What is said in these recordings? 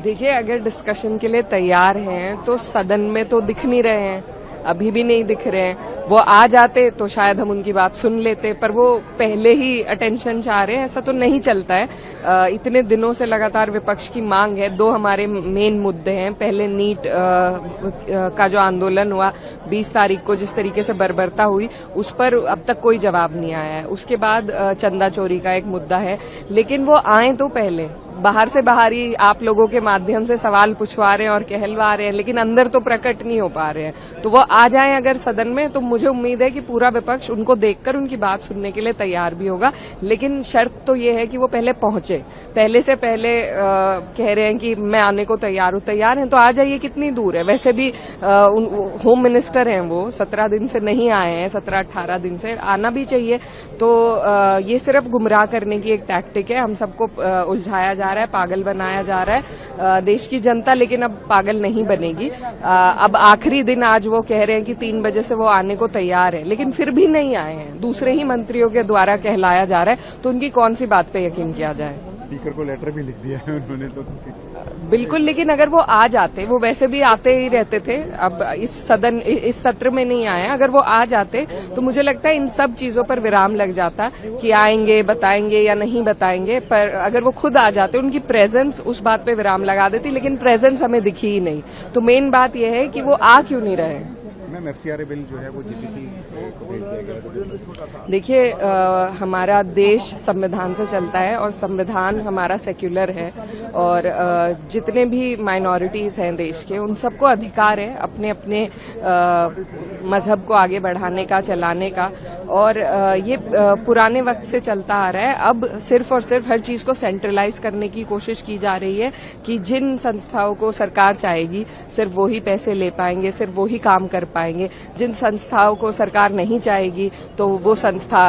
देखिए, अगर डिस्कशन के लिए तैयार हैं तो सदन में तो दिख नहीं रहे हैं, अभी भी नहीं दिख रहे हैं। वो आ जाते तो शायद हम उनकी बात सुन लेते, पर वो पहले ही अटेंशन चाह रहे हैं, ऐसा तो नहीं चलता है। इतने दिनों से लगातार विपक्ष की मांग है। दो हमारे मेन मुद्दे हैं। पहले नीट का जो आंदोलन हुआ 20 तारीख को, जिस तरीके से बर्बरता हुई, उस पर अब तक कोई जवाब नहीं आया है। उसके बाद चंदा चोरी का एक मुद्दा है, लेकिन वो आए तो पहले बाहर से बाहर ही आप लोगों के माध्यम से सवाल पूछवा रहे हैं और कहलवा रहे हैं, लेकिन अंदर तो प्रकट नहीं हो पा रहे हैं। तो वो आ जाएं अगर सदन में, तो मुझे उम्मीद है कि पूरा विपक्ष उनको देखकर उनकी बात सुनने के लिए तैयार भी होगा। लेकिन शर्त तो ये है कि वो पहले पहुंचे। पहले से पहले कह रहे हैं कि मैं आने को तैयार हूं। तैयार हैं तो आ जाइए, कितनी दूर है। वैसे भी होम मिनिस्टर हैं, वो 17 दिन से नहीं आए हैं, 17-18 दिन से। आना भी चाहिए। तो ये सिर्फ गुमराह करने की एक टैक्टिक है। हम सबको उलझाया जा रहा है, पागल बनाया जा रहा है देश की जनता, लेकिन अब पागल नहीं बनेगी। अब आखिरी दिन आज वो कह रहे हैं कि 3 बजे से वो आने को तैयार है, लेकिन फिर भी नहीं आए हैं। दूसरे ही मंत्रियों के द्वारा कहलाया जा रहा है, तो उनकी कौन सी बात पे यकीन किया जाए। स्पीकर को लेटर भी लिख दिया है उन्होंने तो। बिल्कुल, लेकिन अगर वो आ जाते, वो वैसे भी आते ही रहते थे, अब इस सत्र में नहीं आए, अगर वो आ जाते तो मुझे लगता है इन सब चीजों पर विराम लग जाता कि आएंगे, बताएंगे या नहीं बताएंगे। पर अगर वो खुद आ जाते, उनकी प्रेजेंस उस बात पे विराम लगा देती, लेकिन प्रेजेंस हमें दिखी ही नहीं। तो मेन बात यह है कि वो आ क्यों नहीं रहे। मैम, एफसीआरए बिल जो है वो जीपीसी को भेज दिया गया। देखिए, हमारा देश संविधान से चलता है और संविधान हमारा सेक्युलर है, और जितने भी माइनॉरिटीज हैं देश के, उन सबको अधिकार है अपने अपने मजहब को आगे बढ़ाने का, चलाने का। और ये पुराने वक्त से चलता आ रहा है। अब सिर्फ और सिर्फ हर चीज को सेंट्रलाइज करने की कोशिश की जा रही है कि जिन संस्थाओं को सरकार चाहेगी सिर्फ वो ही पैसे ले पाएंगे, सिर्फ वो ही काम कर पाएंगे। जिन संस्थाओं को सरकार नहीं चाहेगी तो वो संस्था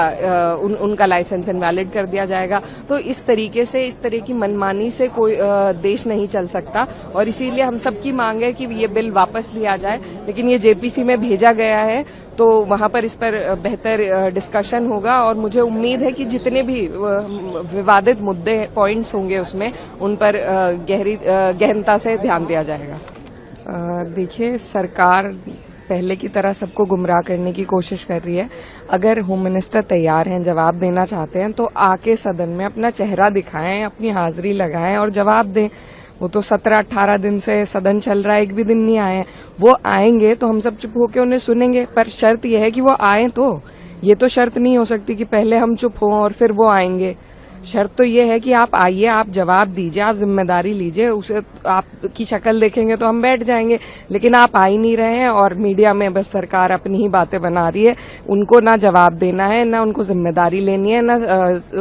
उनका लाइसेंस इनवैलिड कर दिया जाएगा। तो इस तरीके से, इस तरह की मनमानी से कोई देश नहीं चल सकता, और इसीलिए हम सबकी मांग है कि ये बिल वापस लिया जाए। लेकिन ये जेपीसी में भेजा गया है, तो वहां पर इस पर बेहतर डिस्कशन होगा, और मुझे उम्मीद है कि जितने भी विवादित मुद्दे, पॉइंट्स होंगे उसमें, उन पर गहनता से ध्यान दिया जाएगा। देखिए, सरकार पहले की तरह सबको गुमराह करने की कोशिश कर रही है। अगर होम मिनिस्टर तैयार हैं, जवाब देना चाहते हैं, तो आके सदन में अपना चेहरा दिखाएं, अपनी हाजिरी लगाएं और जवाब दें। वो तो 17-18 दिन से सदन चल रहा है, एक भी दिन नहीं आए हैं। वो आएंगे तो हम सब चुप होकर उन्हें सुनेंगे, पर शर्त यह है कि वो आए। तो ये तो शर्त नहीं हो सकती कि पहले हम चुप हों और फिर वो आएंगे। शर्त तो ये है कि आप आइए, आप जवाब दीजिए, आप जिम्मेदारी लीजिए। उसे आपकी शक्ल देखेंगे तो हम बैठ जाएंगे, लेकिन आप आ ही नहीं रहे हैं, और मीडिया में बस सरकार अपनी ही बातें बना रही है। उनको ना जवाब देना है, ना उनको जिम्मेदारी लेनी है, ना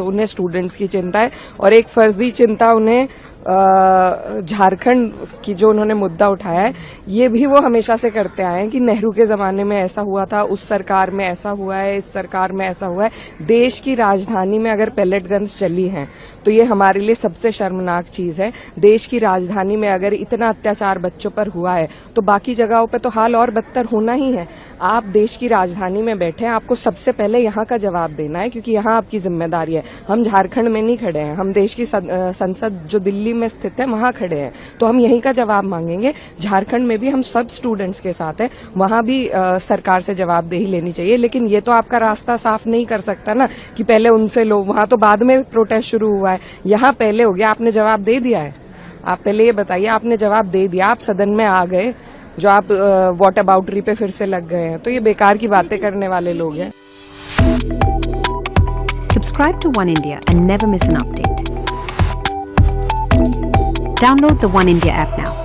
उन्हें स्टूडेंट्स की चिंता है, और एक फर्जी चिंता उन्हें झारखंड की जो उन्होंने मुद्दा उठाया है, ये भी वो हमेशा से करते आए हैं कि नेहरू के जमाने में ऐसा हुआ था, उस सरकार में ऐसा हुआ है, इस सरकार में ऐसा हुआ है। देश की राजधानी में अगर पैलेट गन्स चली हैं तो ये हमारे लिए सबसे शर्मनाक चीज है। देश की राजधानी में अगर इतना अत्याचार बच्चों पर हुआ है तो बाकी जगहों पे तो हाल और बदतर होना ही है। आप देश की राजधानी में बैठे हैं, आपको सबसे पहले यहाँ का जवाब देना है, क्योंकि यहाँ आपकी जिम्मेदारी है। हम झारखंड में नहीं खड़े हैं, हम देश की संसद जो दिल्ली में स्थित है वहां खड़े हैं, तो हम यहीं का जवाब मांगेंगे। झारखंड में भी हम सब स्टूडेंट्स के साथ हैं, वहां भी सरकार से जवाबदेही लेनी चाहिए। लेकिन ये तो आपका रास्ता साफ नहीं कर सकता ना कि पहले उनसे लो, वहां तो बाद में प्रोटेस्ट शुरू हुआ है, यहाँ पहले हो गया। आपने जवाब दे दिया है, आप पहले ये बताइए, आपने जवाब दे दिया, आप सदन में आ गए, जो आप व्हाट अबाउटरी पे फिर से लग गए हैं। तो ये बेकार की बातें करने वाले लोग हैं। Subscribe to One India and never miss an update. Download the One India app now.